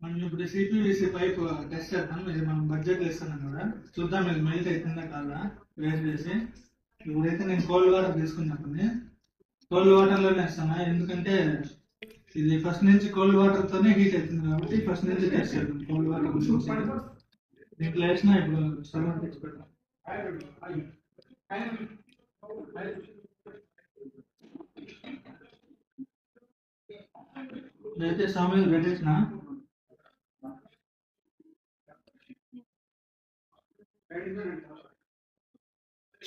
మనం ఇప్పుడు CPVC pipe test చేద్దాం. ఇది మనం బడ్జెట్ ఇస్తున్నాం కదా, చూద్దాం ఇది మెల్ట్ అవుతుందా కాదా వేస్ట్ చేసి. ఇప్పుడైతే నేను కోల్డ్ వాటర్ తీసుకున్నప్పుడు కోల్డ్ వాటర్లోనే వేస్తాను, ఎందుకంటే ఇది ఫస్ట్ నుంచి కోల్డ్ వాటర్తోనే హీట్ అవుతుంది కాబట్టి ఫస్ట్ నుంచి టెస్ట్ చేద్దాం కోల్డ్ వాటర్ గురించి. దీంట్లో వేసినా ఇప్పుడు సగం తెచ్చి పెడతాం. ఇదైతే స్టవ్ మీద పెట్టేసిన.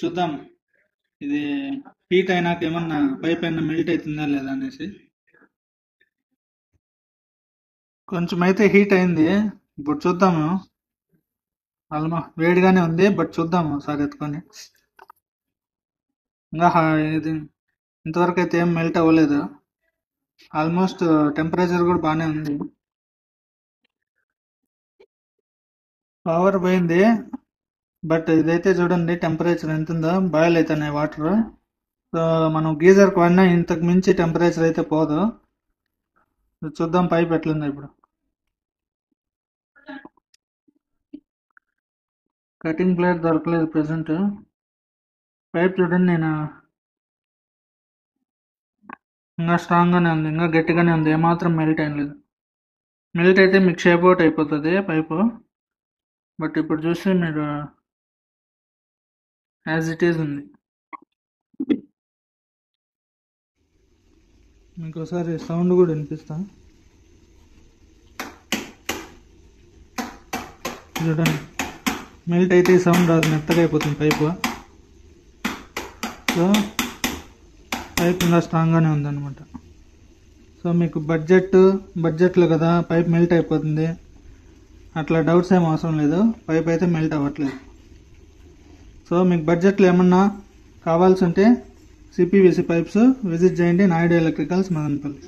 చూద్దాం ఇది హీట్ అయినాక ఏమన్నా పైప్ అయినా మెల్ట్ అవుతుందా లేదా అనేసి. కొంచెం అయితే హీట్ అయింది, ఇప్పుడు చూద్దాము. వేడిగానే ఉంది, బట్ చూద్దాము ఒకసారి ఎత్తుకొని. ఇంకా ఇది ఇంతవరకు అయితే ఏం మెల్ట్ అవ్వలేదు. ఆల్మోస్ట్ టెంపరేచర్ కూడా బాగానే ఉంది. పవర్ పోయింది, బట్ ఇదైతే చూడండి టెంపరేచర్ ఎంత ఉందో, బాయిల్ అవుతున్నాయి వాటర్. సో మనం గీజర్ వాడినా ఇంతకు మించి టెంపరేచర్ అయితే పోదు. చూద్దాం పైప్ ఎట్లుందో ఇప్పుడు. కటింగ్ ప్లేట్ దొరకలేదు ప్రెసెంట్. పైప్ చూడండి, నేను ఇంకా స్ట్రాంగ్గానే ఉంది, ఇంకా గట్టిగానే ఉంది, ఏమాత్రం మెల్ట్ ఏం లేదు. మెల్ట్ అయితే మీకు షేప్ అవుట్ అయిపోతుంది పైపు, బట్ ఇప్పుడు చూస్తే మీరు యాజ్ ఇట్ ఈజ్ ఉంది. మీకు ఒకసారి సౌండ్ కూడా వినిపిస్తా చూడండి. మెల్ట్ అయితే ఈ సౌండ్ రాదు, మెత్తగా అయిపోతుంది పైపు. సో పైప్ ఇంకా స్ట్రాంగ్గానే ఉందన్నమాట. సో మీకు బడ్జెట్లో కదా పైప్ మెల్ట్ అయిపోతుంది అట్లా డౌట్స్ ఏం అవసరం లేదు, పైప్ అయితే మెల్ట్ అవ్వట్లేదు. సో మీకు బడ్జెట్లో ఏమన్నా కావాల్సి ఉంటే సిపివిసి పైప్స్ విజిట్ చేయండి, నాయుడు ఎలక్ట్రికల్స్, మదనపల్లి.